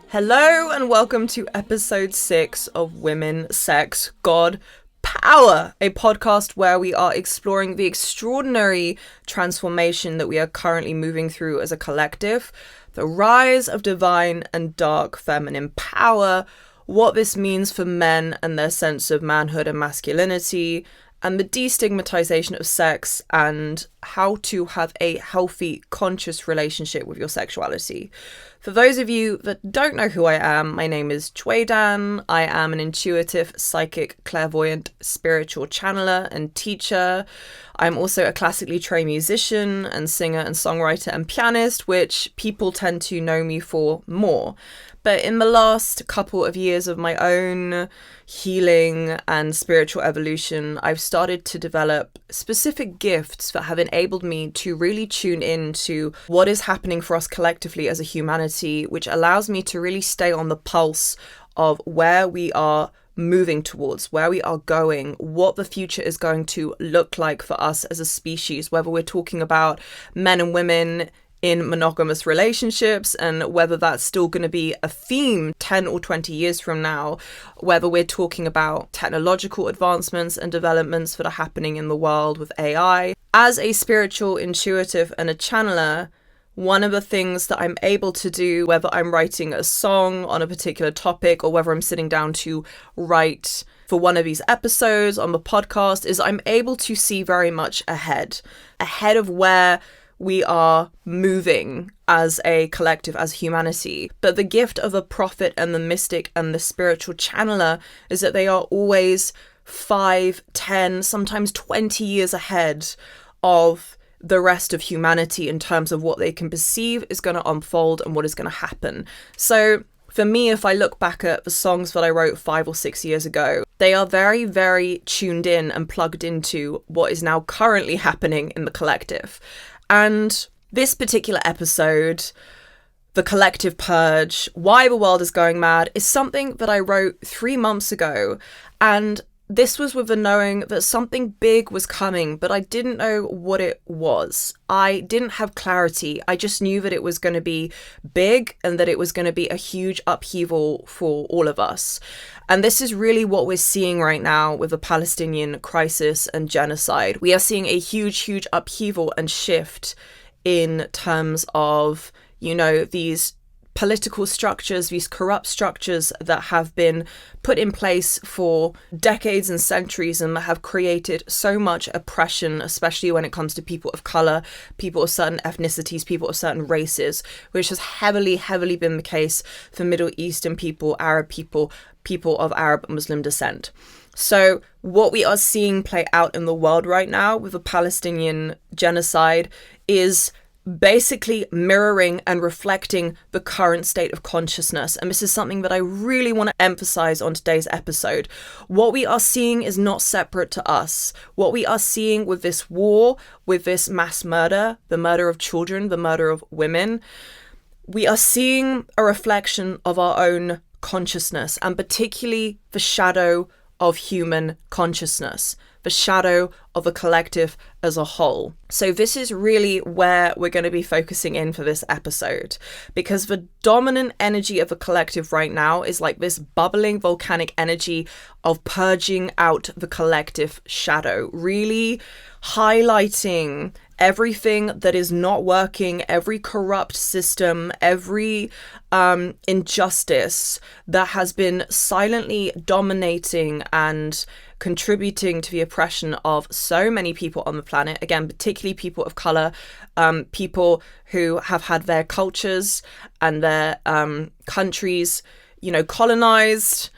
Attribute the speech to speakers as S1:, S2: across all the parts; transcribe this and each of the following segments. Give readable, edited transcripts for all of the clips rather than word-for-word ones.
S1: Hello and welcome to episode 6 of Women, Sex, God, Power, a podcast where we are exploring the extraordinary transformation that we are currently moving through as a collective, the rise of divine and dark feminine power, what this means for men and their sense of manhood and masculinity, and the destigmatization of sex and how to have a healthy, conscious relationship with your sexuality. For those of you that don't know who I am, my name is Chwaydan. I am an intuitive, psychic, clairvoyant, spiritual channeler and teacher. I'm also a classically trained musician and singer and songwriter and pianist, which people tend to know me for more. But in the last couple of years of my own healing and spiritual evolution, I've started to develop specific gifts that have enabled me to really tune in to what is happening for us collectively as a humanity, which allows me to really stay on the pulse of where we are moving towards, where we are going, what the future is going to look like for us as a species, whether we're talking about men and women in monogamous relationships and whether that's still going to be a theme 10 or 20 years from now, whether we're talking about technological advancements and developments that are happening in the world with AI. As a spiritual intuitive and a channeler, one of the things that I'm able to do, whether I'm writing a song on a particular topic or whether I'm sitting down to write for one of these episodes on the podcast, is I'm able to see very much ahead of where we are moving as a collective, as humanity. But the gift of a prophet and the mystic and the spiritual channeler is that they are always 5, 10, sometimes 20 years ahead of the rest of humanity in terms of what they can perceive is going to unfold and what is going to happen. So for me, if I look back at the songs that I wrote 5 or 6 years ago, they are very, very tuned in and plugged into what is now currently happening in the collective. And this particular episode, the collective purge, why the world is going mad, is something that I wrote 3 months ago. And this was with the knowing that something big was coming, but I didn't know what it was. I didn't have clarity. I just knew that it was going to be big and that it was going to be a huge upheaval for all of us. And this is really what we're seeing right now with the Palestinian crisis and genocide. We are seeing a huge, huge upheaval and shift in terms of, these political structures, these corrupt structures that have been put in place for decades and centuries and have created so much oppression, especially when it comes to people of color, people of certain ethnicities, people of certain races, which has heavily, heavily been the case for Middle Eastern people, Arab people, people of Arab Muslim descent. So what we are seeing play out in the world right now with the Palestinian genocide is basically mirroring and reflecting the current state of consciousness. And this is something that I really want to emphasize on today's episode. What we are seeing is not separate to us. What we are seeing with this war, with this mass murder, the murder of children, the murder of women, we are seeing a reflection of our own consciousness, and particularly the shadow of human consciousness, the shadow of a collective as a whole. So this is really where we're going to be focusing in for this episode, because the dominant energy of a collective right now is like this bubbling volcanic energy of purging out the collective shadow, really highlighting everything that is not working, every corrupt system, every injustice that has been silently dominating and contributing to the oppression of so many people on the planet. Again, particularly people of color, people who have had their cultures and their countries, colonized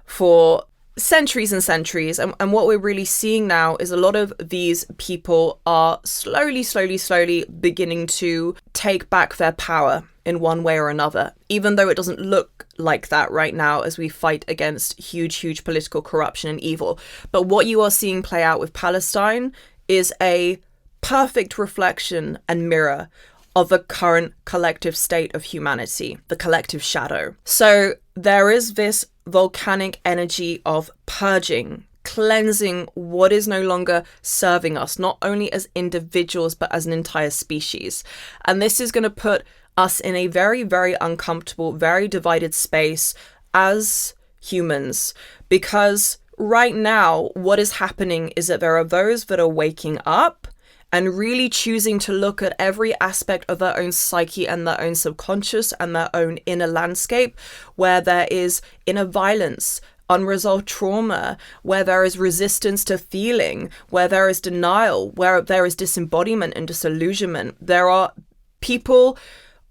S1: for centuries and centuries. And what we're really seeing now is a lot of these people are slowly beginning to take back their power in one way or another, even though it doesn't look like that right now as we fight against huge political corruption and evil. But what you are seeing play out with Palestine is a perfect reflection and mirror of the current collective state of humanity, the collective shadow. So there is this volcanic energy of purging, cleansing what is no longer serving us, not only as individuals, but as an entire species. And this is going to put us in a very, very uncomfortable, very divided space as humans, because right now what is happening is that there are those that are waking up and really choosing to look at every aspect of their own psyche and their own subconscious and their own inner landscape, where there is inner violence, unresolved trauma, where there is resistance to feeling, where there is denial, where there is disembodiment and disillusionment. There are people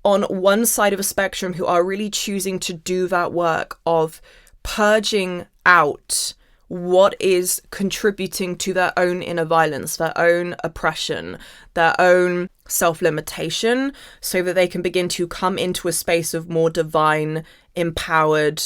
S1: on one side of a spectrum who are really choosing to do that work of purging out what is contributing to their own inner violence, their own oppression, their own self-limitation, so that they can begin to come into a space of more divine, empowered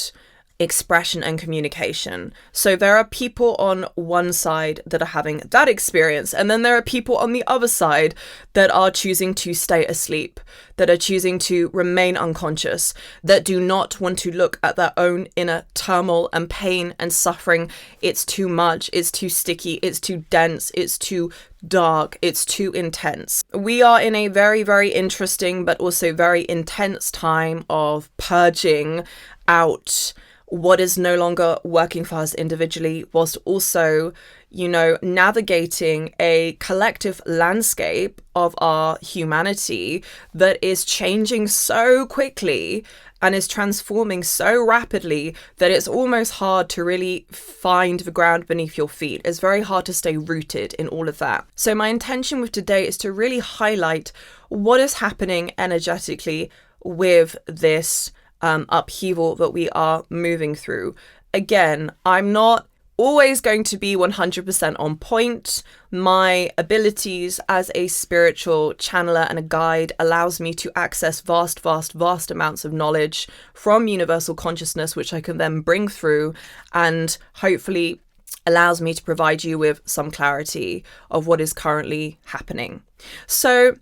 S1: expression and communication. So there are people on one side that are having that experience, and then there are people on the other side that are choosing to stay asleep, that are choosing to remain unconscious, that do not want to look at their own inner turmoil and pain and suffering. It's too much, it's too sticky, it's too dense, it's too dark, it's too intense. We are in a very, very interesting but also very intense time of purging out what is no longer working for us individually, whilst also, navigating a collective landscape of our humanity that is changing so quickly and is transforming so rapidly that it's almost hard to really find the ground beneath your feet. It's very hard to stay rooted in all of that. So my intention with today is to really highlight what is happening energetically with this upheaval that we are moving through. Again, I'm not always going to be 100% on point. My abilities as a spiritual channeler and a guide allows me to access vast amounts of knowledge from universal consciousness, which I can then bring through and hopefully allows me to provide you with some clarity of what is currently happening. So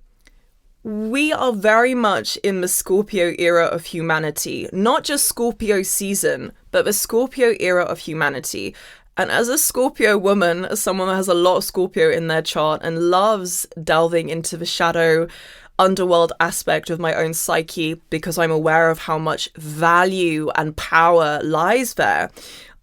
S1: we are very much in the Scorpio era of humanity, not just Scorpio season, but the Scorpio era of humanity. And as a Scorpio woman, as someone that has a lot of Scorpio in their chart and loves delving into the shadow underworld aspect of my own psyche, because I'm aware of how much value and power lies there,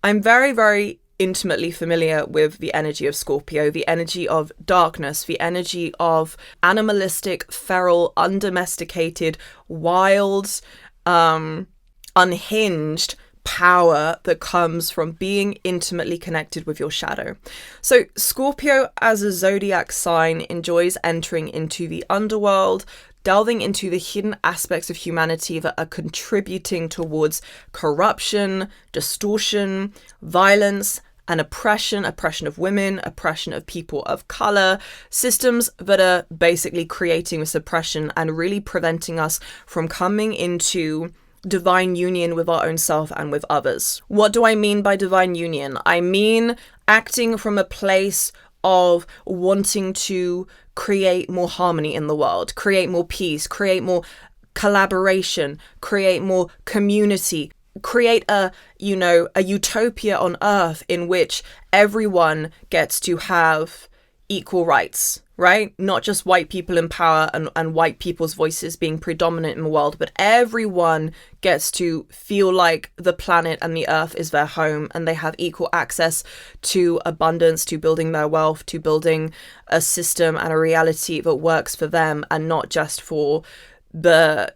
S1: I'm very, very intimately familiar with the energy of Scorpio, the energy of darkness, the energy of animalistic, feral, undomesticated, wild, unhinged power that comes from being intimately connected with your shadow. So Scorpio as a zodiac sign enjoys entering into the underworld, delving into the hidden aspects of humanity that are contributing towards corruption, distortion, violence, and oppression of women, oppression of people of color, systems that are basically creating this oppression and really preventing us from coming into divine union with our own self and with others. What do I mean by divine union? I mean acting from a place of wanting to create more harmony in the world, create more peace, create more collaboration, create more community, create a utopia on earth in which everyone gets to have equal rights, right? Not just white people in power and white people's voices being predominant in the world, but everyone gets to feel like the planet and the earth is their home and they have equal access to abundance, to building their wealth, to building a system and a reality that works for them and not just for the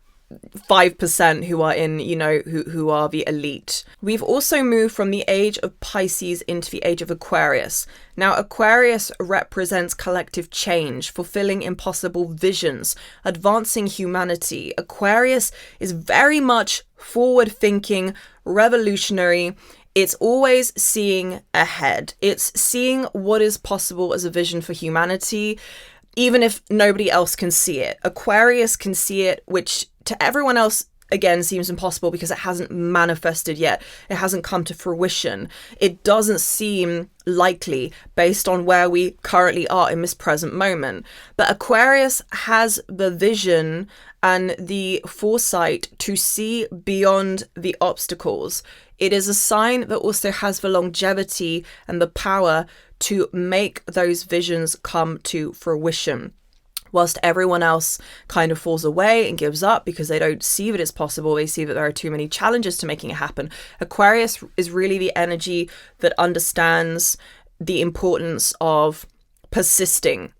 S1: 5% who are in, who are the elite. We've also moved from the age of Pisces into the age of Aquarius. Now, Aquarius represents collective change, fulfilling impossible visions, advancing humanity. Aquarius is very much forward-thinking, revolutionary. It's always seeing ahead. It's seeing what is possible as a vision for humanity, even if nobody else can see it. Aquarius can see it, which to everyone else, again, seems impossible because it hasn't manifested yet. It hasn't come to fruition. It doesn't seem likely based on where we currently are in this present moment. But Aquarius has the vision and the foresight to see beyond the obstacles. It is a sign that also has the longevity and the power to make those visions come to fruition. Whilst everyone else kind of falls away and gives up because they don't see that it's possible, they see that there are too many challenges to making it happen. Aquarius is really the energy that understands the importance of persisting,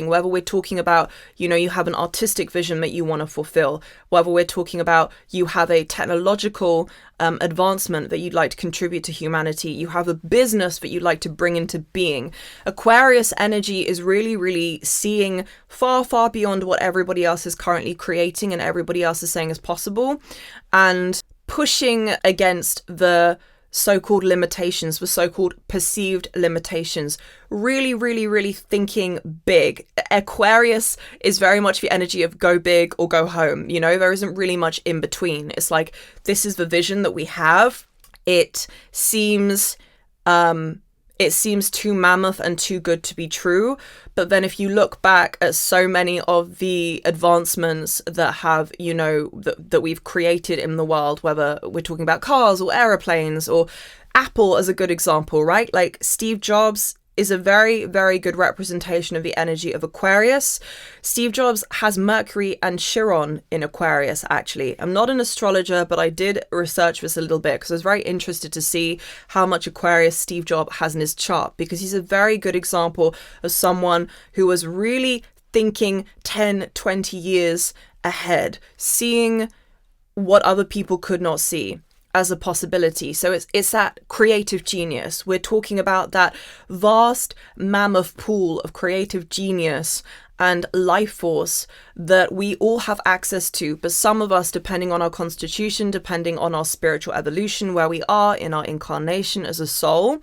S1: whether we're talking about, you have an artistic vision that you want to fulfill, whether we're talking about you have a technological advancement that you'd like to contribute to humanity, you have a business that you'd like to bring into being. Aquarius energy is really, really seeing far, far beyond what everybody else is currently creating and everybody else is saying is possible, and pushing against the so-called limitations, the so-called perceived limitations. Really, really, really thinking big. Aquarius is very much the energy of go big or go home. There isn't really much in between. It's like, this is the vision that we have. It seems too mammoth and too good to be true. But then if you look back at so many of the advancements that have, that we've created in the world, whether we're talking about cars or aeroplanes or Apple as a good example, right? Like Steve Jobs is a very, very good representation of the energy of Aquarius. Steve Jobs has Mercury and Chiron in Aquarius, actually. I'm not an astrologer, but I did research this a little bit because I was very interested to see how much Aquarius Steve Jobs has in his chart, because he's a very good example of someone who was really thinking 10, 20 years ahead, seeing what other people could not see as a possibility. So it's that creative genius. We're talking about that vast mammoth pool of creative genius and life force that we all have access to, but some of us, depending on our constitution, depending on our spiritual evolution, where we are in our incarnation as a soul,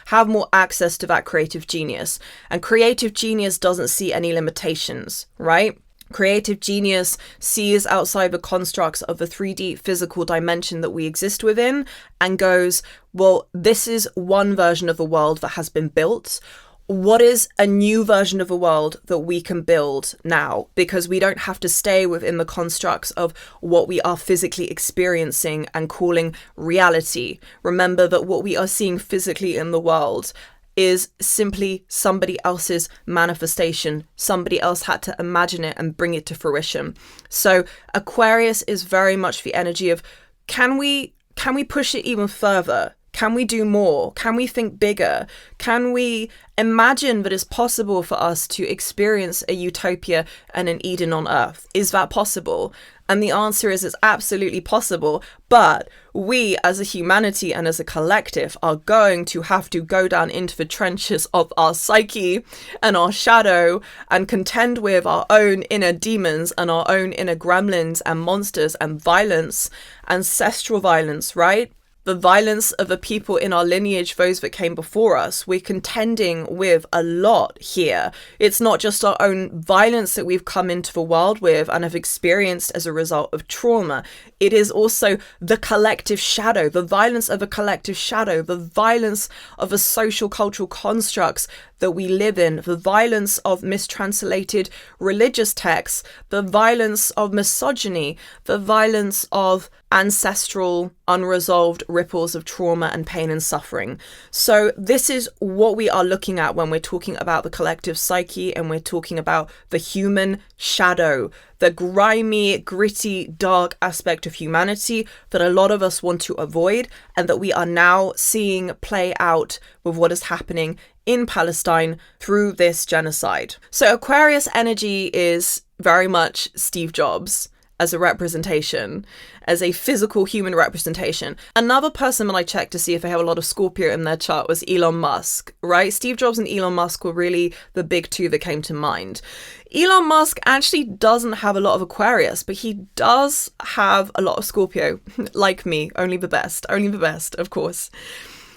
S1: have more access to that creative genius. And creative genius doesn't see any limitations, right? Creative genius sees outside the constructs of the 3D physical dimension that we exist within and goes, well, this is one version of the world that has been built. What is a new version of a world that we can build now? Because we don't have to stay within the constructs of what we are physically experiencing and calling reality. Remember that what we are seeing physically in the world is simply somebody else's manifestation. Somebody else had to imagine it and bring it to fruition. So Aquarius is very much the energy of, can we push it even further? Can we do more? Can we think bigger? Can we imagine that it's possible for us to experience a utopia and an Eden on Earth? Is that possible? And the answer is it's absolutely possible, but we as a humanity and as a collective are going to have to go down into the trenches of our psyche and our shadow and contend with our own inner demons and our own inner gremlins and monsters and violence, ancestral violence, right? The violence of the people in our lineage, those that came before us. We're contending with a lot here. It's not just our own violence that we've come into the world with and have experienced as a result of trauma. It is also the collective shadow, the violence of a collective shadow, the violence of the social cultural constructs that we live in, the violence of mistranslated religious texts, the violence of misogyny, the violence of ancestral unresolved ripples of trauma and pain and suffering. So this is what we are looking at when we're talking about the collective psyche and we're talking about the human shadow, the grimy, gritty, dark aspect of humanity that a lot of us want to avoid and that we are now seeing play out with what is happening in Palestine through this genocide. So Aquarius energy is very much Steve Jobs as a representation, as a physical human representation. Another person that I checked to see if they have a lot of Scorpio in their chart was Elon Musk, right? Steve Jobs and Elon Musk were really the big two that came to mind. Elon Musk actually doesn't have a lot of Aquarius, but he does have a lot of Scorpio, like me, only the best, of course.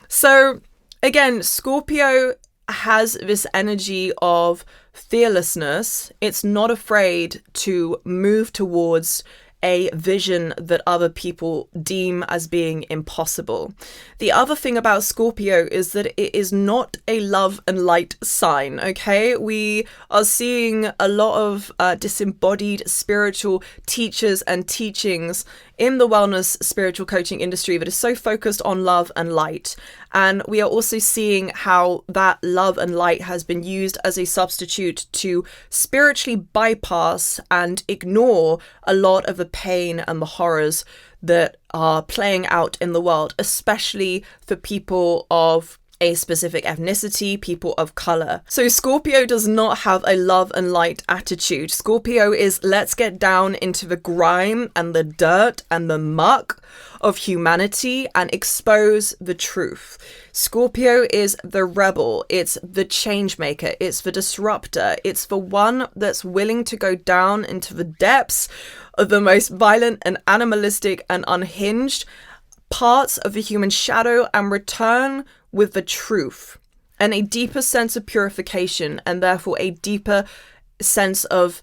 S1: So again, Scorpio has this energy of fearlessness. It's not afraid to move towards a vision that other people deem as being impossible. The other thing about Scorpio is that it is not a love and light sign, okay? We are seeing a lot of disembodied spiritual teachers and teachings in the wellness spiritual coaching industry that is so focused on love and light. And we are also seeing how that love and light has been used as a substitute to spiritually bypass and ignore a lot of the pain and the horrors that are playing out in the world, especially for people of a specific ethnicity, people of color. So Scorpio does not have a love and light attitude. Scorpio is let's get down into the grime and the dirt and the muck of humanity and expose the truth. Scorpio is the rebel, it's the change maker, it's the disruptor, it's the one that's willing to go down into the depths of the most violent and animalistic and unhinged parts of the human shadow and return with the truth and a deeper sense of purification, and therefore a deeper sense of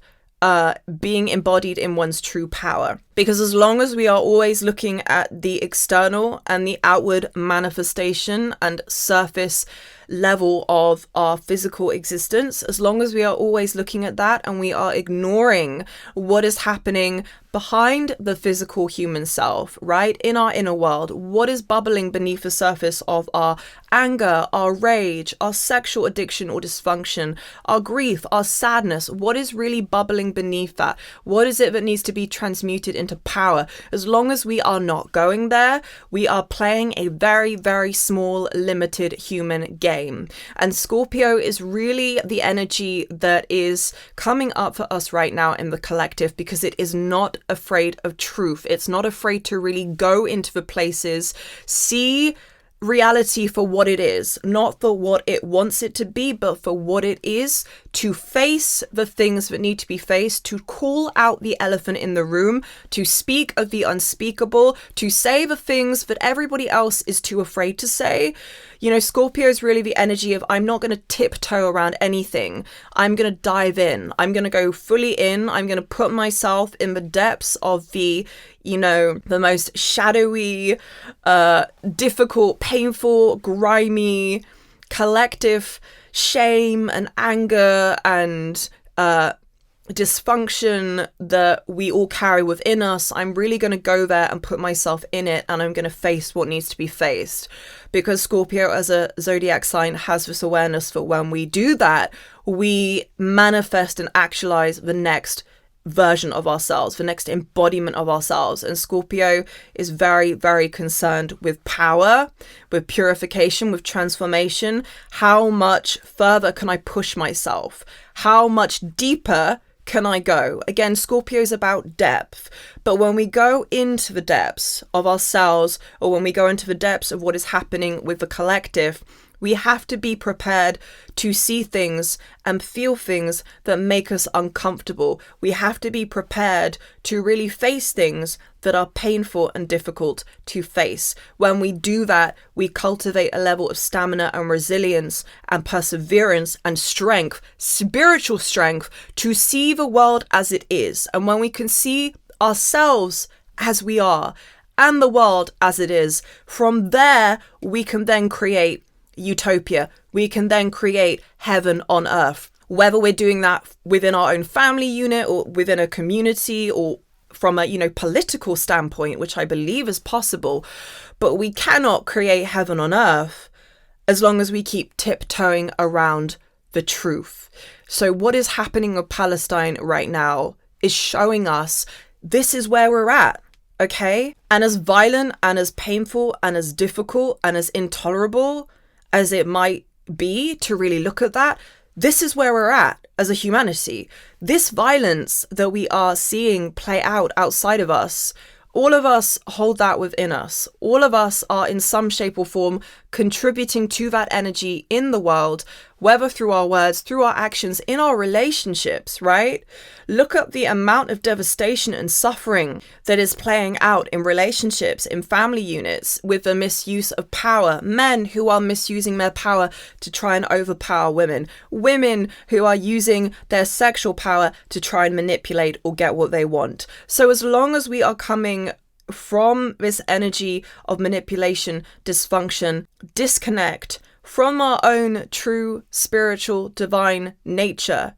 S1: being embodied in one's true power. Because as long as we are always looking at the external and the outward manifestation and surface level of our physical existence, as long as we are always looking at that and we are ignoring what is happening behind the physical human self, right? In our inner world, what is bubbling beneath the surface of our anger, our rage, our sexual addiction or dysfunction, our grief, our sadness, what is really bubbling beneath that? What is it that needs to be transmuted into power? As long as we are not going there, we are playing a very, very small, limited human game. And Scorpio is really the energy that is coming up for us right now in the collective, because it is not afraid of truth. It's not afraid to really go into the places, see reality for what it is, not for what it wants it to be, but for what it is, to face the things that need to be faced, to call out the elephant in the room, to speak of the unspeakable, to say the things that everybody else is too afraid to say. You know, Scorpio is really the energy of I'm not going to tiptoe around anything. I'm going to dive in. I'm going to go fully in. I'm going to put myself in the depths of the, you know, the most shadowy, difficult, painful, grimy, collective shame and anger and dysfunction that we all carry within us. I'm really going to go there and put myself in it, and I'm going to face what needs to be faced. Because Scorpio as a zodiac sign has this awareness that when we do that, we manifest and actualize the next version of ourselves, the next embodiment of ourselves. And Scorpio is very, very concerned with power, with purification, with transformation. How much further can I push myself? How much deeper can I go? Again, Scorpio is about depth. But when we go into the depths of ourselves, or when we go into the depths of what is happening with the collective, we have to be prepared to see things and feel things that make us uncomfortable. We have to be prepared to really face things that are painful and difficult to face. When we do that, we cultivate a level of stamina and resilience and perseverance and strength, spiritual strength, to see the world as it is. And when we can see ourselves as we are and the world as it is, from there, we can then create utopia. We can then create heaven on earth, whether we're doing that within our own family unit or within a community or from a, you know, political standpoint, which I believe is possible. But we cannot create heaven on earth as long as we keep tiptoeing around the truth. So what is happening with Palestine right now is showing us this is where we're at. Okay? And as violent and as painful and as difficult and as intolerable as it might be to really look at that, this is where we're at as a humanity. This violence that we are seeing play out outside of us, all of us hold that within us. All of us are in some shape or form contributing to that energy in the world, whether through our words, through our actions, in our relationships, right? Look at the amount of devastation and suffering that is playing out in relationships, in family units, with the misuse of power. Men who are misusing their power to try and overpower women. Women who are using their sexual power to try and manipulate or get what they want. So as long as we are coming from this energy of manipulation, dysfunction, disconnect from our own true spiritual divine nature,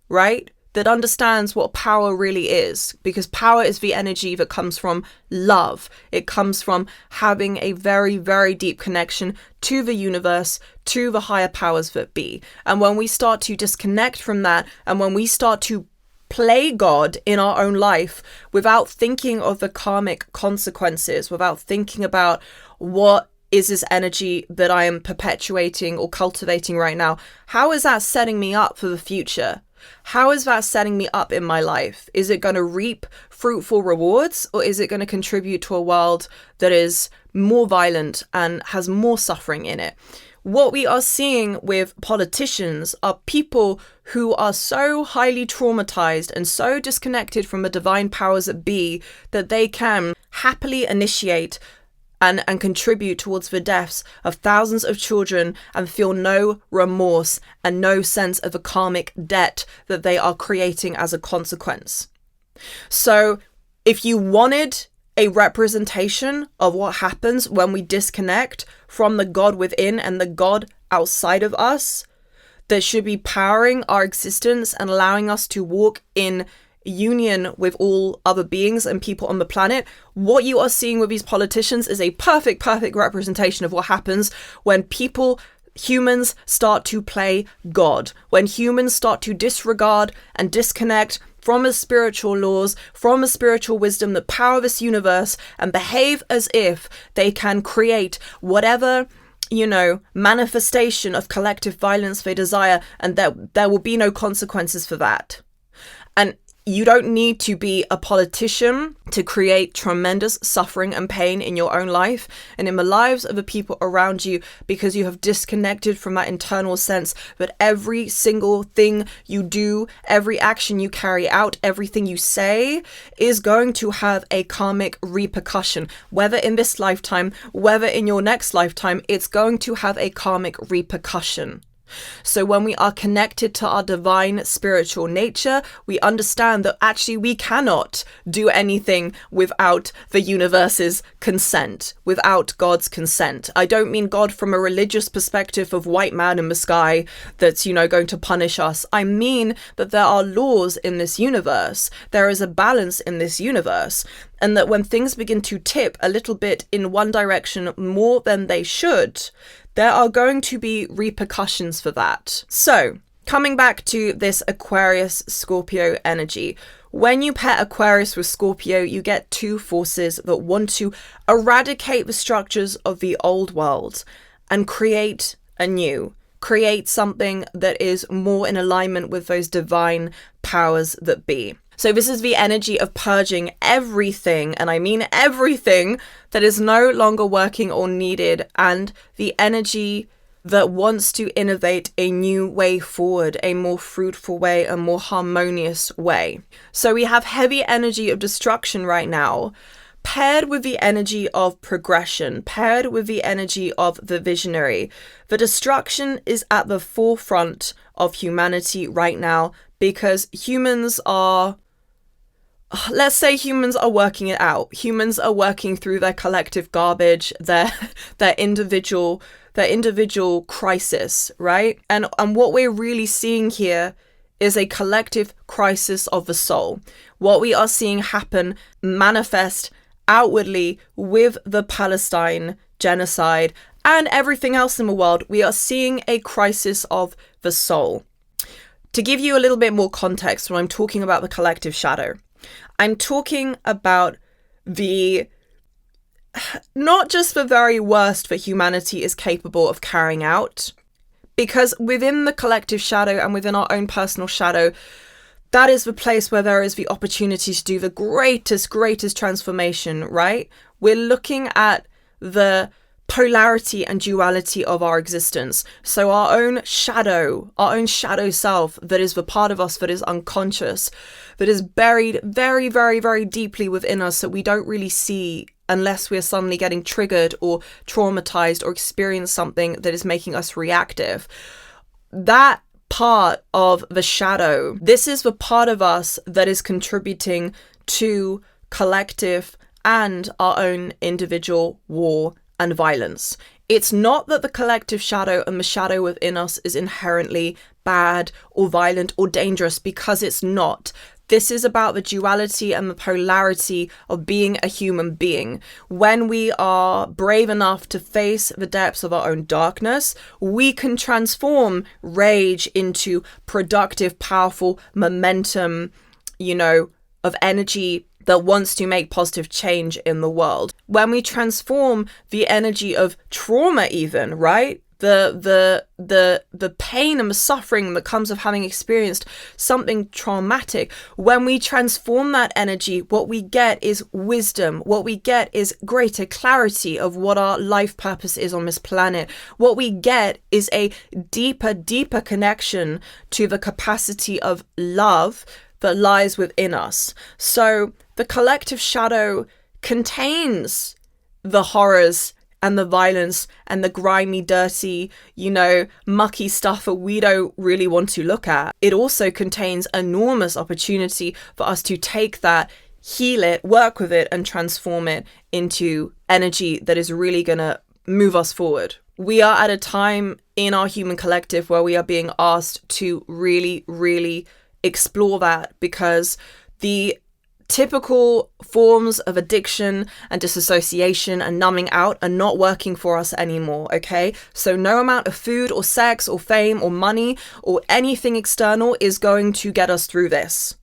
S1: right? that understands what power really is, because power is the energy that comes from love. It comes from having a very, very deep connection to the universe, to the higher powers that be. And when we start to disconnect from that, and when we start to play God in our own life without thinking of the karmic consequences, without thinking about what is this energy that I am perpetuating or cultivating right now, how is that setting me up for the future? How is that setting me up in my life? Is it going to reap fruitful rewards, or is it going to contribute to a world that is more violent and has more suffering in it? What we are seeing with politicians are people who are so highly traumatized and so disconnected from the divine powers that be that they can happily initiate and contribute towards the deaths of thousands of children and feel no remorse and no sense of a karmic debt that they are creating as a consequence. So if you wanted a representation of what happens when we disconnect from the God within and the God outside of us that should be powering our existence and allowing us to walk in union with all other beings and people on the planet, what you are seeing with these politicians is a perfect representation of what happens when humans start to play God, when humans start to disregard and disconnect from the spiritual laws, from the spiritual wisdom, the power of this universe, and behave as if they can create whatever, manifestation of collective violence they desire, and there will be no consequences for that. And you don't need to be a politician to create tremendous suffering and pain in your own life and in the lives of the people around you, because you have disconnected from that internal sense that every single thing you do, every action you carry out, everything you say is going to have a karmic repercussion. Whether in this lifetime, whether in your next lifetime, it's going to have a karmic repercussion. So when we are connected to our divine spiritual nature, we understand that actually we cannot do anything without the universe's consent, without God's consent. I don't mean God from a religious perspective of white man in the sky that's, going to punish us. I mean that there are laws in this universe. There is a balance in this universe. And that when things begin to tip a little bit in one direction more than they should, there are going to be repercussions for that. So, coming back to this Aquarius Scorpio energy, when you pair Aquarius with Scorpio, you get two forces that want to eradicate the structures of the old world and create a new. Create something that is more in alignment with those divine powers that be. So this is the energy of purging everything, and I mean everything, that is no longer working or needed, and the energy that wants to innovate a new way forward, a more fruitful way, a more harmonious way. So we have heavy energy of destruction right now, paired with the energy of progression, paired with the energy of the visionary. The destruction is at the forefront of humanity right now because humans are working it out. Humans are working through their collective garbage, their individual crisis, right? And what we're really seeing here is a collective crisis of the soul. What we are seeing happen, manifest outwardly with the Palestine genocide and everything else in the world, we are seeing a crisis of the soul. To give you a little bit more context when I'm talking about the collective shadow, I'm talking about not just the very worst that humanity is capable of carrying out, because within the collective shadow and within our own personal shadow, that is the place where there is the opportunity to do the greatest transformation, right? We're looking at the polarity and duality of our existence. So our own shadow self, that is the part of us that is unconscious, that is buried very, very, very deeply within us that we don't really see unless we're suddenly getting triggered or traumatized or experience something that is making us reactive. That part of the shadow, this is the part of us that is contributing to collective and our own individual war and violence. It's not that the collective shadow and the shadow within us is inherently bad or violent or dangerous, because it's not. This is about the duality and the polarity of being a human being. When we are brave enough to face the depths of our own darkness, we can transform rage into productive, powerful momentum, of energy that wants to make positive change in the world. When we transform the energy of trauma, even, right? The pain and the suffering that comes of having experienced something traumatic, when we transform that energy, what we get is wisdom. What we get is greater clarity of what our life purpose is on this planet. What we get is a deeper connection to the capacity of love that lies within us. So the collective shadow contains the horrors and the violence and the grimy, dirty, mucky stuff that we don't really want to look at. It also contains enormous opportunity for us to take that, heal it, work with it, and transform it into energy that is really gonna move us forward. We are at a time in our human collective where we are being asked to really, really explore that, because the typical forms of addiction and disassociation and numbing out are not working for us anymore, okay? So no amount of food or sex or fame or money or anything external is going to get us through this.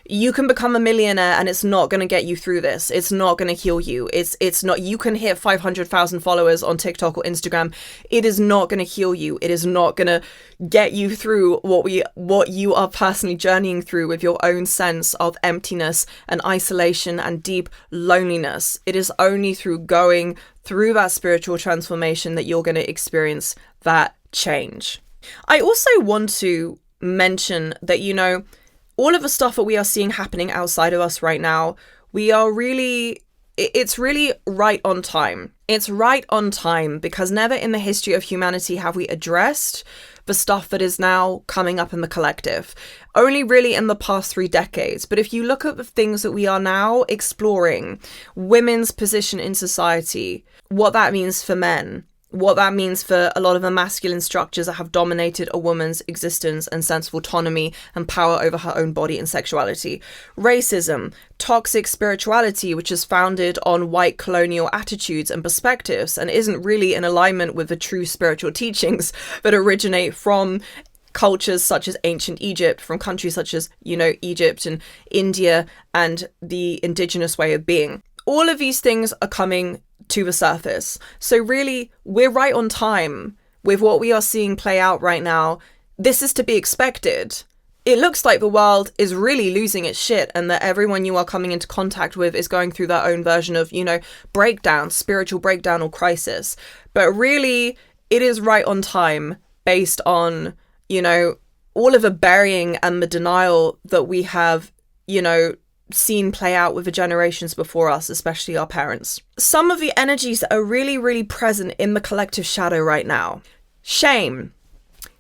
S1: You can become a millionaire and it's not going to get you through this. It's not going to heal you. It's not, you can hit 500,000 followers on TikTok or Instagram. It is not going to heal you. It is not going to get you through what you are personally journeying through with your own sense of emptiness and isolation and deep loneliness. It is only through going through that spiritual transformation that you're going to experience that change. I also want to mention that, all of the stuff that we are seeing happening outside of us right now, it's really right on time. It's right on time because never in the history of humanity have we addressed the stuff that is now coming up in the collective. Only really in the past 3 decades. But if you look at the things that we are now exploring, women's position in society, what that means for men, what that means for a lot of the masculine structures that have dominated a woman's existence and sense of autonomy and power over her own body and sexuality. Racism, toxic spirituality, which is founded on white colonial attitudes and perspectives and isn't really in alignment with the true spiritual teachings that originate from cultures such as ancient Egypt, from countries such as, Egypt and India and the indigenous way of being. All of these things are coming to the surface. So really, we're right on time with what we are seeing play out right now. This is to be expected. It looks like the world is really losing its shit and that everyone you are coming into contact with is going through their own version of, breakdown, spiritual breakdown or crisis. But really, it is right on time based on, all of the burying and the denial that we have, seen play out with the generations before us, especially our parents. Some of the energies that are really, really present in the collective shadow right now: shame,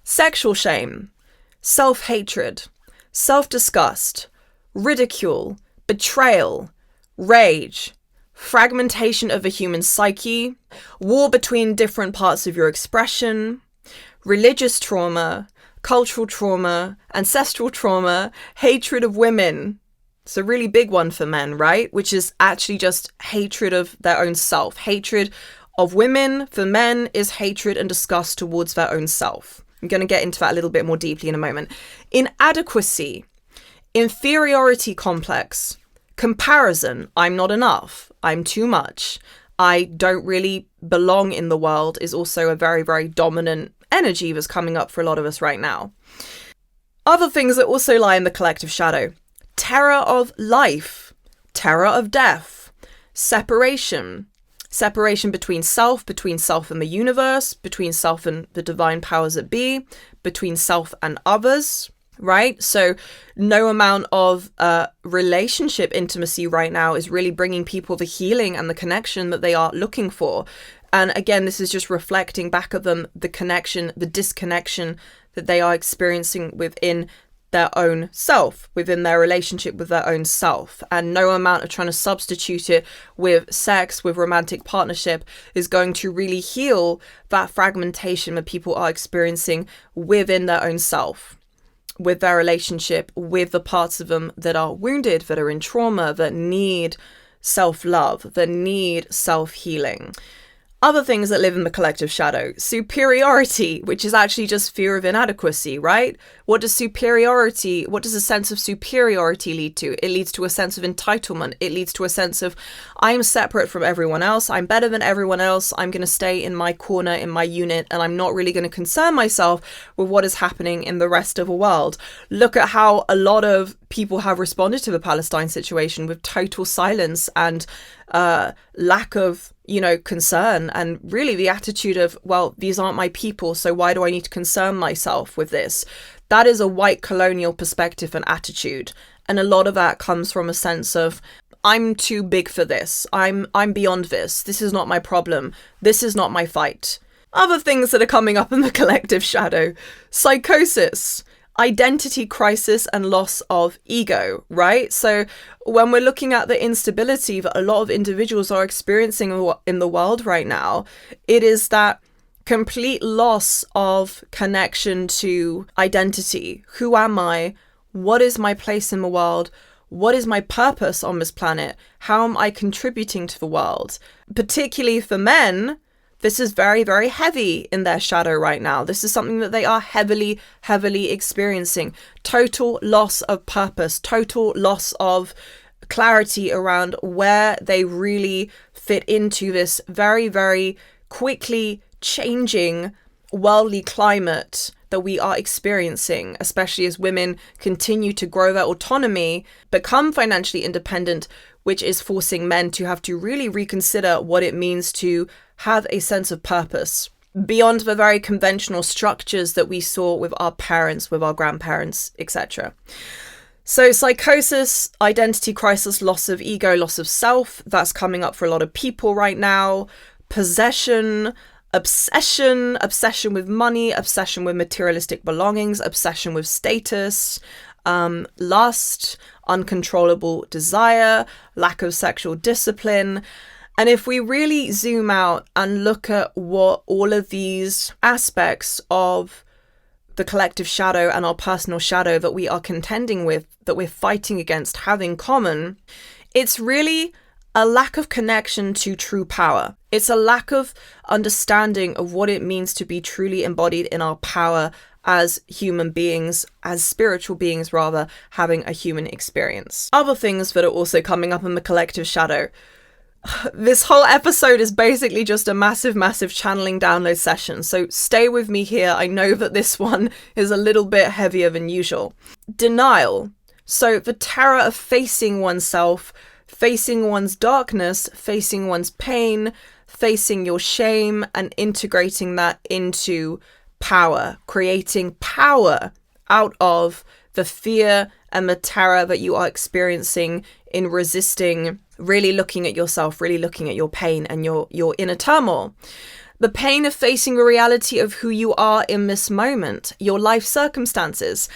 S1: sexual shame, self-hatred, self-disgust, ridicule, betrayal, rage, fragmentation of the human psyche, war between different parts of your expression, religious trauma, cultural trauma, ancestral trauma, hatred of women. It's a really big one for men, right? Which is actually just hatred of their own self. Hatred of women for men is hatred and disgust towards their own self. I'm going to get into that a little bit more deeply in a moment. Inadequacy, inferiority complex, comparison, I'm not enough, I'm too much, I don't really belong in the world is also a very, very dominant energy that's coming up for a lot of us right now. Other things that also lie in the collective shadow: terror of life, terror of death, separation between self and the universe, between self and the divine powers that be, between self and others, right? So no amount of relationship intimacy right now is really bringing people the healing and the connection that they are looking for. And again, this is just reflecting back at them the connection, the disconnection that they are experiencing within their own self, within their relationship with their own self. And no amount of trying to substitute it with sex, with romantic partnership, is going to really heal that fragmentation that people are experiencing within their own self, with their relationship, with the parts of them that are wounded, that are in trauma, that need self-love, that need self-healing. Other things that live in the collective shadow: superiority, which is actually just fear of inadequacy, right? What does a sense of superiority lead to? It leads to a sense of entitlement. It leads to a sense of, I'm separate from everyone else. I'm better than everyone else. I'm going to stay in my corner, in my unit, and I'm not really going to concern myself with what is happening in the rest of the world. Look at how a lot of people have responded to the Palestine situation with total silence and lack of, concern, and really the attitude of, well, these aren't my people, so why do I need to concern myself with this? That is a white colonial perspective and attitude. And a lot of that comes from a sense of, I'm too big for this. I'm beyond this. This is not my problem. This is not my fight. Other things that are coming up in the collective shadow: psychosis, identity crisis, and loss of ego, right? So when we're looking at the instability that a lot of individuals are experiencing in the world right now, it is that complete loss of connection to identity. Who am I? What is my place in the world? What is my purpose on this planet? How am I contributing to the world? Particularly for men, this is very, very heavy in their shadow right now. This is something that they are heavily, heavily experiencing. Total loss of purpose, total loss of clarity around where they really fit into this very, very quickly changing worldly climate that we are experiencing, especially as women continue to grow their autonomy, become financially independent, which is forcing men to have to really reconsider what it means to have a sense of purpose beyond the very conventional structures that we saw with our parents, with our grandparents, etc. So psychosis, identity crisis, loss of ego, loss of self, that's coming up for a lot of people right now. Possession, obsession with money, obsession with materialistic belongings, obsession with status, lust, uncontrollable desire, lack of sexual discipline. And if we really zoom out and look at what all of these aspects of the collective shadow and our personal shadow that we are contending with, that we're fighting against, have in common, it's really a lack of connection to true power. It's a lack of understanding of what it means to be truly embodied in our power as human beings, as spiritual beings rather, having a human experience. Other things that are also coming up in the collective shadow. This whole episode is basically just a massive, massive channeling download session, so stay with me here. I know that this one is a little bit heavier than usual. Denial. So the terror of facing oneself, facing one's darkness, facing one's pain, facing your shame, and integrating that into power, creating power out of the fear and the terror that you are experiencing in resisting really looking at yourself, really looking at your pain and your inner turmoil. The pain of facing the reality of who you are in this moment, your life circumstances,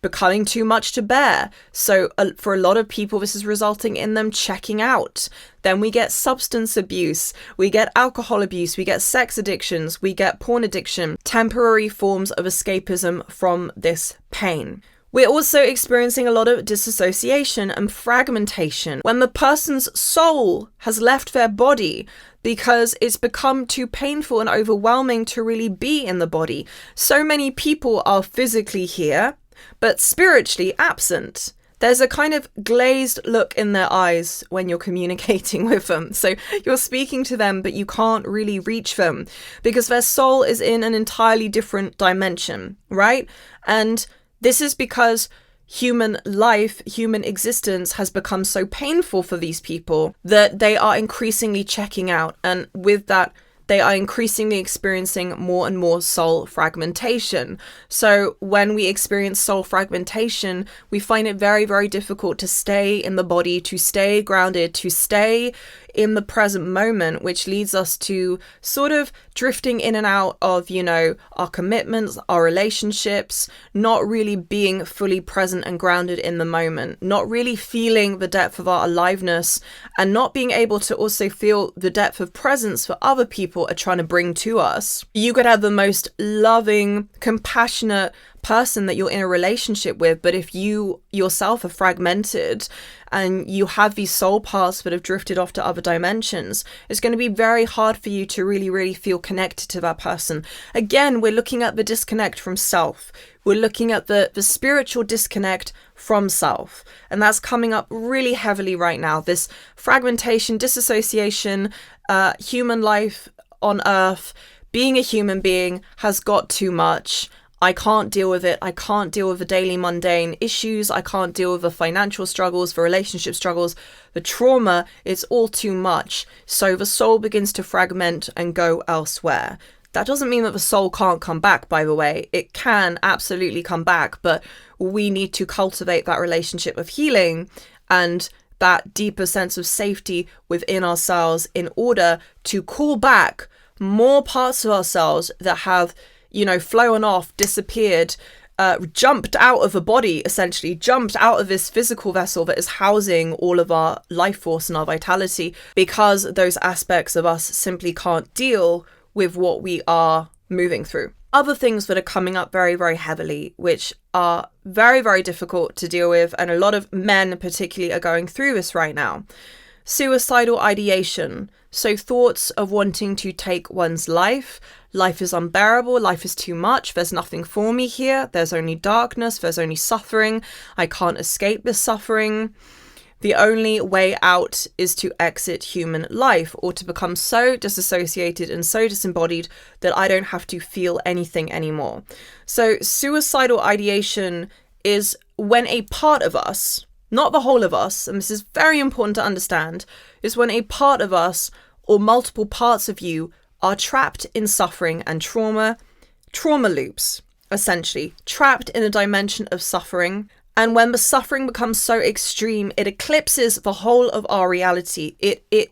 S1: becoming too much to bear. So for a lot of people, this is resulting in them checking out. Then we get substance abuse, we get alcohol abuse, we get sex addictions, we get porn addiction, temporary forms of escapism from this pain. We're also experiencing a lot of disassociation and fragmentation when the person's soul has left their body because it's become too painful and overwhelming to really be in the body. So many people are physically here, but spiritually absent. There's a kind of glazed look in their eyes when you're communicating with them. So you're speaking to them, but you can't really reach them because their soul is in an entirely different dimension, right? And this is because human life, human existence has become so painful for these people that they are increasingly checking out. And with that, they are increasingly experiencing more and more soul fragmentation. So when we experience soul fragmentation, we find it very, very difficult to stay in the body, to stay grounded, to stay in the present moment, which leads us to sort of drifting in and out of, our commitments, our relationships, not really being fully present and grounded in the moment, not really feeling the depth of our aliveness, and not being able to also feel the depth of presence for other people are trying to bring to us. You could have the most loving, compassionate person that you're in a relationship with, but if you yourself are fragmented and you have these soul paths that have drifted off to other dimensions, it's going to be very hard for you to really, really feel connected to that person. Again, we're looking at the disconnect from self. We're looking at the spiritual disconnect from self. And that's coming up really heavily right now. This fragmentation, disassociation, human life on Earth, being a human being has got too much. I can't deal with it. I can't deal with the daily mundane issues. I can't deal with the financial struggles, the relationship struggles, the trauma. It's all too much. So the soul begins to fragment and go elsewhere. That doesn't mean that the soul can't come back, by the way. It can absolutely come back, but we need to cultivate that relationship of healing and that deeper sense of safety within ourselves in order to call back more parts of ourselves that have flown off, disappeared, jumped out of a body, essentially, jumped out of this physical vessel that is housing all of our life force and our vitality, because those aspects of us simply can't deal with what we are moving through. Other things that are coming up very, very heavily, which are very, very difficult to deal with, and a lot of men particularly are going through this right now. Suicidal ideation. So thoughts of wanting to take one's life. Life is unbearable. Life is too much. There's nothing for me here. There's only darkness. There's only suffering. I can't escape this suffering. The only way out is to exit human life, or to become so disassociated and so disembodied that I don't have to feel anything anymore. So suicidal ideation is when a part of us, not the whole of us, and this is very important to understand, is when a part of us or multiple parts of you are trapped in suffering and trauma loops, essentially, trapped in a dimension of suffering. And when the suffering becomes so extreme, it eclipses the whole of our reality. It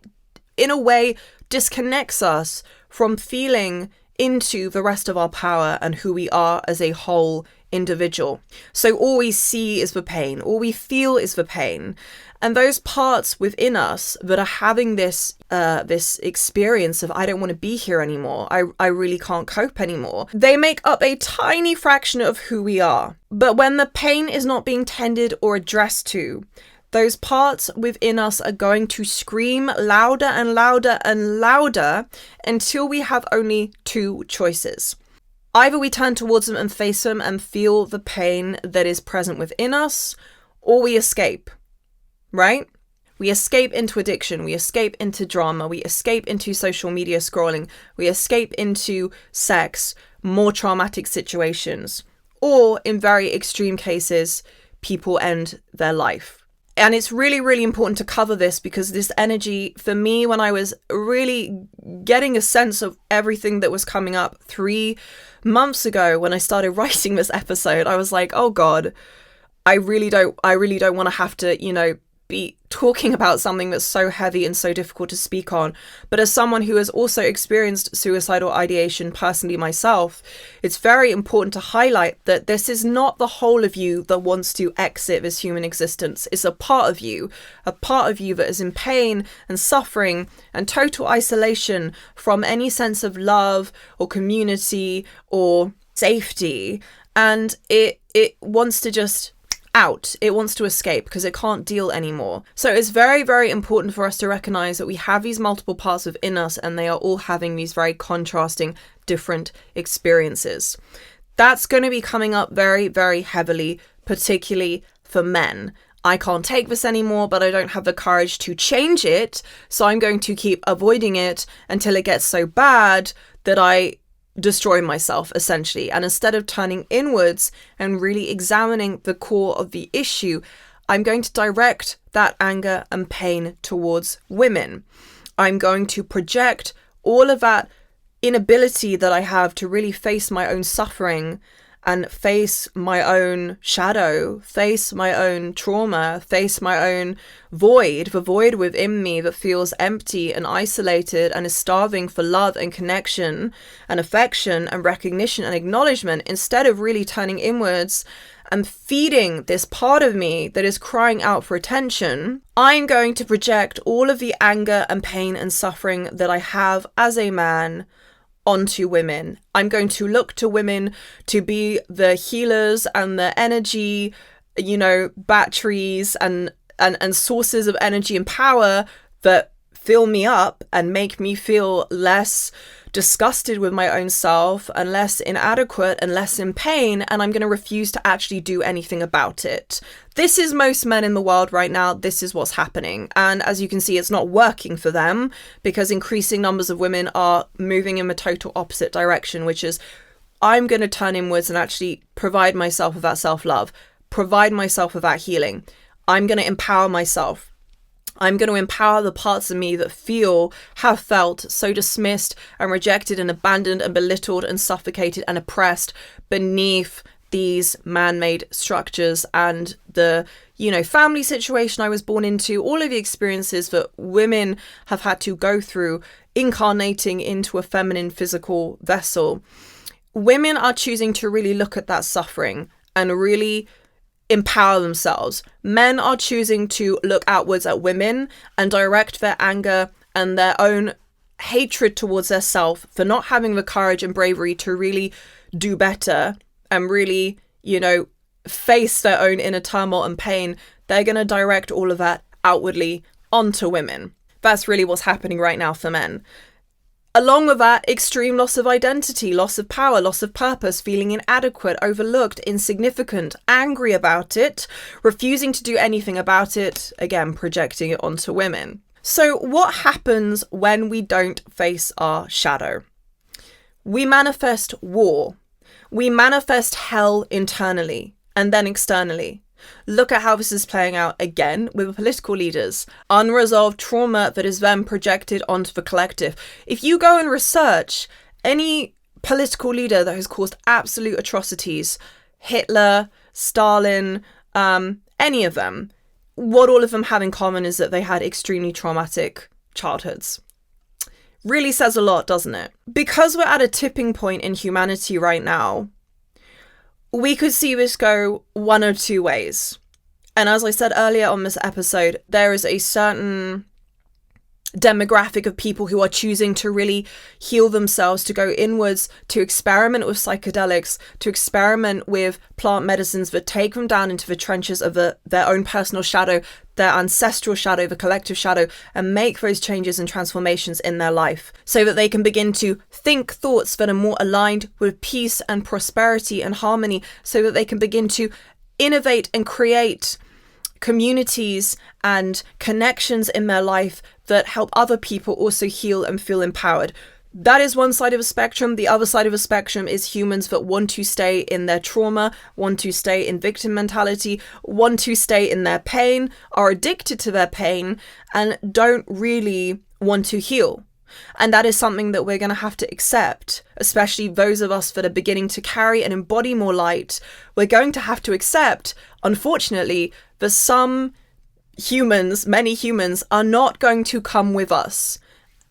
S1: in a way disconnects us from feeling into the rest of our power and who we are as a whole individual. So all we see is the pain, all we feel is the pain. And those parts within us that are having this experience of, I don't want to be here anymore, I really can't cope anymore, they make up a tiny fraction of who we are. But when the pain is not being tended or addressed to, those parts within us are going to scream louder and louder and louder until we have only two choices. Either we turn towards them and face them and feel the pain that is present within us, or we escape, right? We escape into addiction, we escape into drama, we escape into social media scrolling, we escape into sex, more traumatic situations, or in very extreme cases, people end their life. And it's really, really important to cover this, because this energy, for me, when I was really getting a sense of everything that was coming up 3 months ago when I started writing this episode, I was like, oh God, I really don't want to have to, be talking about something that's so heavy and so difficult to speak on. But as someone who has also experienced suicidal ideation personally myself, it's very important to highlight that this is not the whole of you that wants to exit this human existence. It's a part of you that is in pain and suffering and total isolation from any sense of love or community or safety. And it wants to just out. It wants to escape because it can't deal anymore. So it's very, very important for us to recognize that we have these multiple parts within us, and they are all having these very contrasting, different experiences. That's going to be coming up very, very heavily, particularly for men. I can't take this anymore, but I don't have the courage to change it, so I'm going to keep avoiding it until it gets so bad that I destroy myself, essentially. And instead of turning inwards and really examining the core of the issue, I'm going to direct that anger and pain towards women. I'm going to project all of that inability that I have to really face my own suffering and face my own shadow, face my own trauma, face my own void, the void within me that feels empty and isolated and is starving for love and connection and affection and recognition and acknowledgement, instead of really turning inwards and feeding this part of me that is crying out for attention, I'm going to project all of the anger and pain and suffering that I have as a man onto women. I'm going to look to women to be the healers and the energy, batteries and sources of energy and power that fill me up and make me feel less disgusted with my own self and less inadequate and less in pain, and I'm going to refuse to actually do anything about it. This is most men in the world right now. This is what's happening. And as you can see, it's not working for them, because increasing numbers of women are moving in the total opposite direction, which is, I'm going to turn inwards and actually provide myself with that self-love, provide myself with that healing. I'm going to empower myself. I'm going to empower the parts of me that have felt so dismissed and rejected and abandoned and belittled and suffocated and oppressed beneath these man-made structures and the, family situation I was born into, all of the experiences that women have had to go through incarnating into a feminine physical vessel. Women are choosing to really look at that suffering and really empower themselves. Men are choosing to look outwards at women and direct their anger and their own hatred towards their self for not having the courage and bravery to really do better and really, face their own inner turmoil and pain. They're going to direct all of that outwardly onto women. That's really what's happening right now for men. Along with that, extreme loss of identity, loss of power, loss of purpose, feeling inadequate, overlooked, insignificant, angry about it, refusing to do anything about it, again, projecting it onto women. So what happens when we don't face our shadow? We manifest war. We manifest hell internally and then externally. Look at how this is playing out again with political leaders. Unresolved trauma that is then projected onto the collective. If you go and research any political leader that has caused absolute atrocities, Hitler, Stalin, any of them, what all of them have in common is that they had extremely traumatic childhoods. Really says a lot, doesn't it? Because we're at a tipping point in humanity right now, we could see this go one of two ways. And as I said earlier on this episode, there is a certain demographic of people who are choosing to really heal themselves, to go inwards, to experiment with psychedelics, to experiment with plant medicines that take them down into the trenches of their own personal shadow, their ancestral shadow, the collective shadow, and make those changes and transformations in their life so that they can begin to think thoughts that are more aligned with peace and prosperity and harmony, so that they can begin to innovate and create communities and connections in their life that help other people also heal and feel empowered. That is one side of the spectrum. The other side of the spectrum is humans that want to stay in their trauma, want to stay in victim mentality, want to stay in their pain, are addicted to their pain, and don't really want to heal. And that is something that we're going to have to accept, especially those of us that are beginning to carry and embody more light. We're going to have to accept, unfortunately, that some humans, many humans, are not going to come with us.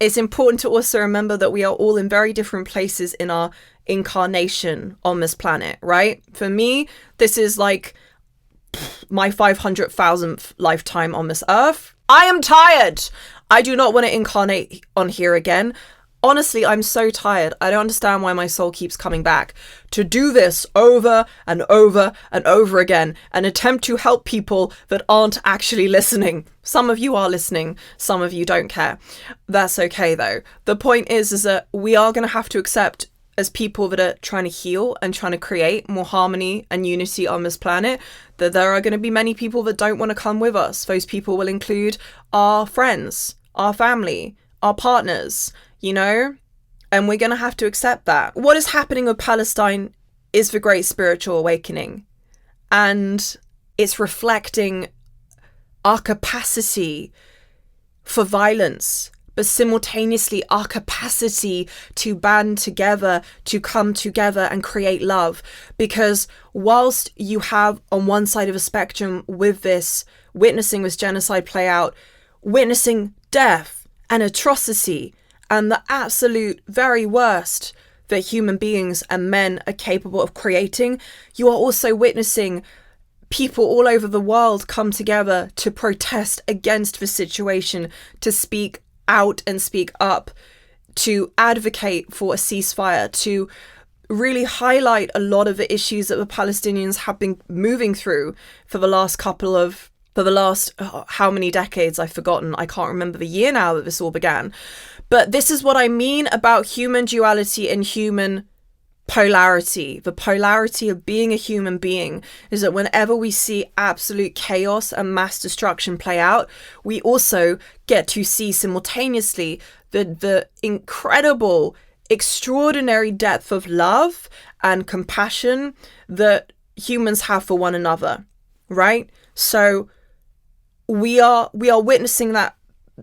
S1: It's important to also remember that we are all in very different places in our incarnation on this planet, right? For me, this is like my 500,000th lifetime on this earth. I am tired. I do not want to incarnate on here again. Honestly, I'm so tired. I don't understand why my soul keeps coming back to do this over and over and over again and attempt to help people that aren't actually listening. Some of you are listening. Some of you don't care. That's okay, though. The point is that we are going to have to accept, as people that are trying to heal and trying to create more harmony and unity on this planet, that there are going to be many people that don't want to come with us. Those people will include our friends, our family, our partners, and we're going to have to accept that. What is happening with Palestine is the great spiritual awakening, and it's reflecting our capacity for violence, but simultaneously our capacity to band together, to come together and create love. Because whilst you have on one side of a spectrum with this, witnessing this genocide play out, witnessing death and atrocity and the absolute very worst that human beings and men are capable of creating, you are also witnessing people all over the world come together to protest against the situation, to speak out and speak up, to advocate for a ceasefire, to really highlight a lot of the issues that the Palestinians have been moving through for the last how many decades, I've forgotten. I can't remember the year now that this all began. But this is what I mean about human duality and human polarity. The polarity of being a human being is that whenever we see absolute chaos and mass destruction play out, we also get to see simultaneously the incredible, extraordinary depth of love and compassion that humans have for one another, right? So we are witnessing that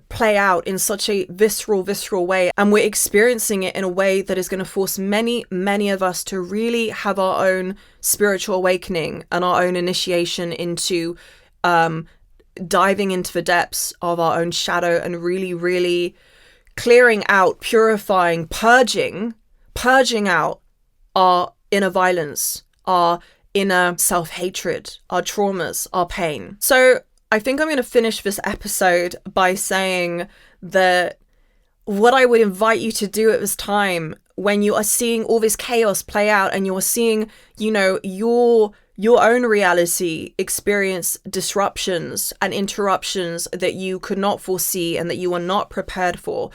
S1: play out in such a visceral way, and we're experiencing it in a way that is going to force many of us to really have our own spiritual awakening and our own initiation into diving into the depths of our own shadow and really clearing out, purifying, purging out our inner violence, our inner self-hatred, our traumas, our pain. So I think I'm going to finish this episode by saying that what I would invite you to do at this time, when you are seeing all this chaos play out and you're seeing, your own reality experience disruptions and interruptions that you could not foresee and that you are not prepared for,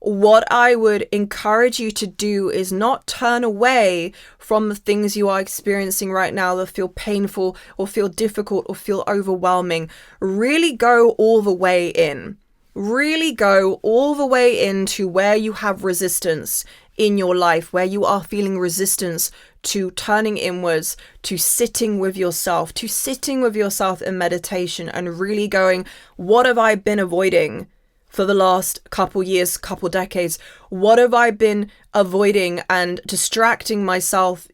S1: what I would encourage you to do is not turn away from the things you are experiencing right now that feel painful or feel difficult or feel overwhelming. Really go all the way in. Really go all the way into where you have resistance in your life, where you are feeling resistance to turning inwards, to sitting with yourself in meditation and really going, what have I been avoiding for the last couple years, couple decades? What have I been avoiding and distracting myself,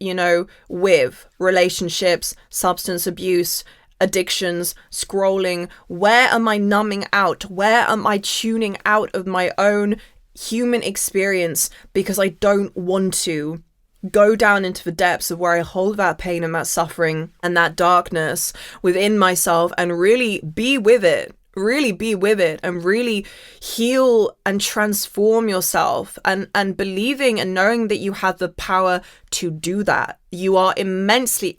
S1: with? Relationships, substance abuse, addictions, scrolling. Where am I numbing out? Where am I tuning out of my own human experience because I don't want to go down into the depths of where I hold that pain and that suffering and that darkness within myself and really be with it? Really be with it and really heal and transform yourself and believing and knowing that you have the power to do that. You are immensely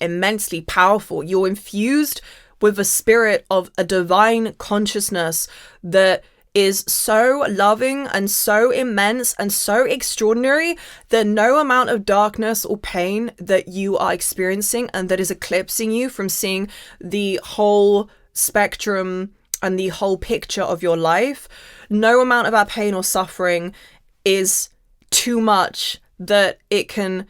S1: powerful. You're infused with a spirit of a divine consciousness that is so loving and so immense and so extraordinary that no amount of darkness or pain that you are experiencing and that is eclipsing you from seeing the whole spectrum and the whole picture of your life, no amount of that pain or suffering is too much that it can,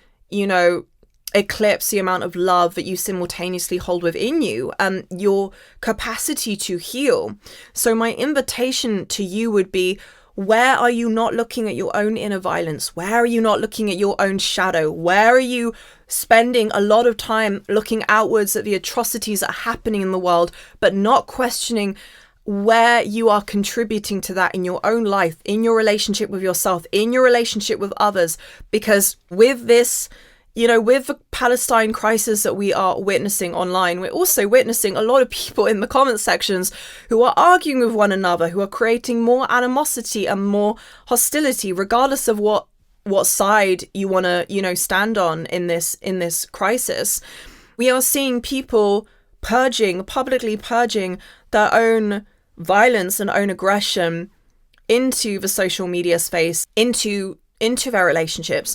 S1: eclipse the amount of love that you simultaneously hold within you and your capacity to heal. So my invitation to you would be, where are you not looking at your own inner violence? Where are you not looking at your own shadow? Where are you spending a lot of time looking outwards at the atrocities that are happening in the world, but not questioning where you are contributing to that in your own life, in your relationship with yourself, in your relationship with others? Because with this, with the Palestine crisis that we are witnessing online, we're also witnessing a lot of people in the comment sections who are arguing with one another, who are creating more animosity and more hostility, regardless of what side you want to, stand on in this crisis. We are seeing people publicly purging their own violence and own aggression into the social media space, into their relationships.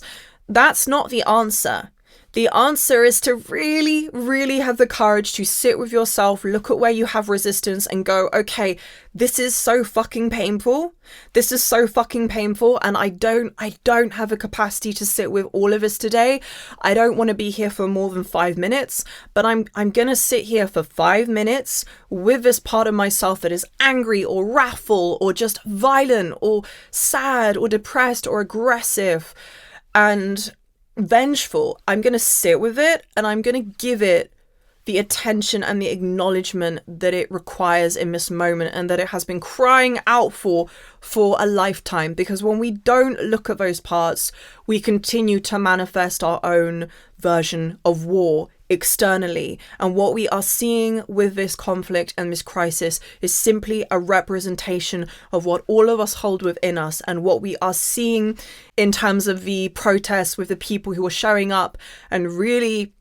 S1: That's not the answer. The answer is to really, really have the courage to sit with yourself, look at where you have resistance and go, okay, this is so fucking painful. This is so fucking painful. And I don't have a capacity to sit with all of this today. I don't want to be here for more than 5 minutes, but I'm going to sit here for 5 minutes with this part of myself that is angry or wrathful or just violent or sad or depressed or aggressive and vengeful. I'm going to sit with it and I'm going to give it the attention and the acknowledgement that it requires in this moment and that it has been crying out for a lifetime. Because when we don't look at those parts, we continue to manifest our own version of war externally. And what we are seeing with this conflict and this crisis is simply a representation of what all of us hold within us. And what we are seeing in terms of the protests with the people who are showing up and really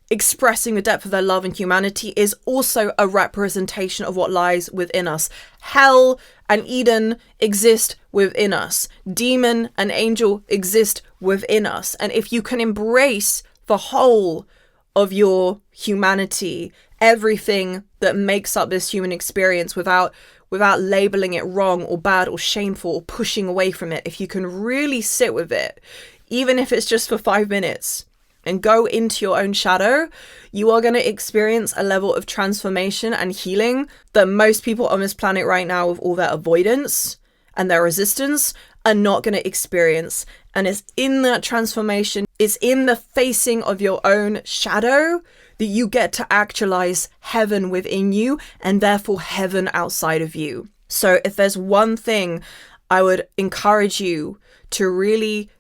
S1: expressing the depth of their love and humanity is also a representation of what lies within us. Hell and Eden exist within us. Demon and angel exist within us. And if you can embrace the whole of your humanity, everything that makes up this human experience without labeling it wrong or bad or shameful or pushing away from it, if you can really sit with it, even if it's just for 5 minutes, and go into your own shadow, you are going to experience a level of transformation and healing that most people on this planet right now, with all their avoidance and their resistance, are not going to experience. And it's in that transformation, it's in the facing of your own shadow that you get to actualize heaven within you and therefore heaven outside of you. So if there's one thing I would encourage you to really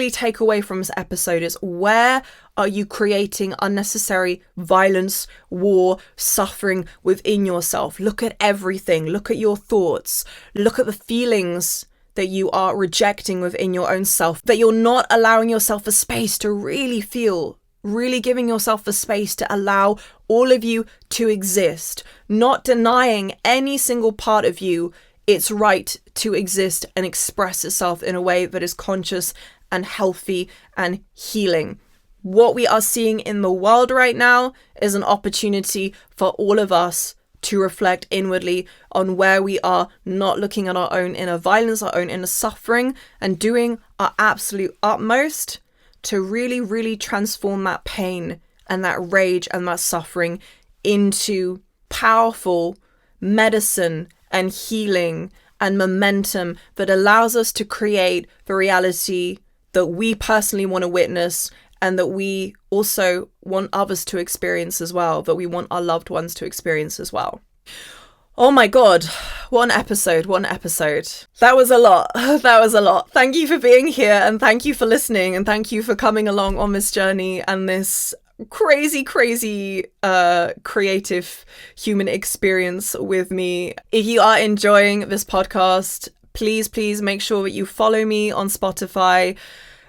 S1: take away from this episode, is where are you creating unnecessary violence, war, suffering within yourself? Look at everything. Look at your thoughts. Look at the feelings that you are rejecting within your own self, that you're not allowing yourself a space to really feel, really giving yourself a space to allow all of you to exist, not denying any single part of you its right to exist and express itself in a way that is conscious and healthy and healing. What we are seeing in the world right now is an opportunity for all of us to reflect inwardly on where we are not looking at our own inner violence, our own inner suffering, and doing our absolute utmost to really transform that pain and that rage and that suffering into powerful medicine and healing and momentum that allows us to create the reality that we personally want to witness and that we also want others to experience as well, that we want our loved ones to experience as well. Oh my God, one episode. That was a lot. Thank you for being here and thank you for listening and thank you for coming along on this journey and this crazy creative human experience with me. If you are enjoying this podcast, please make sure that you follow me on Spotify.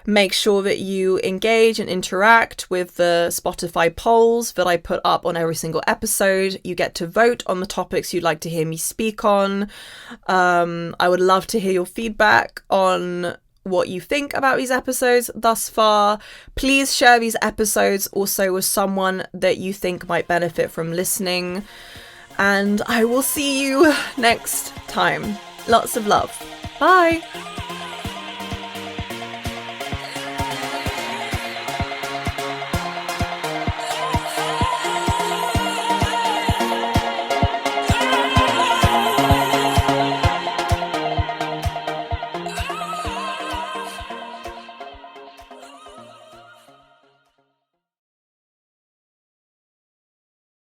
S1: Make sure that you engage and interact with the Spotify polls that I put up on every single episode. You get to vote on the topics you'd like to hear me speak on. I would love to hear your feedback on what you think about these episodes thus far. Please share these episodes also with someone that you think might benefit from listening. And I will see you next time. Lots of love. Bye.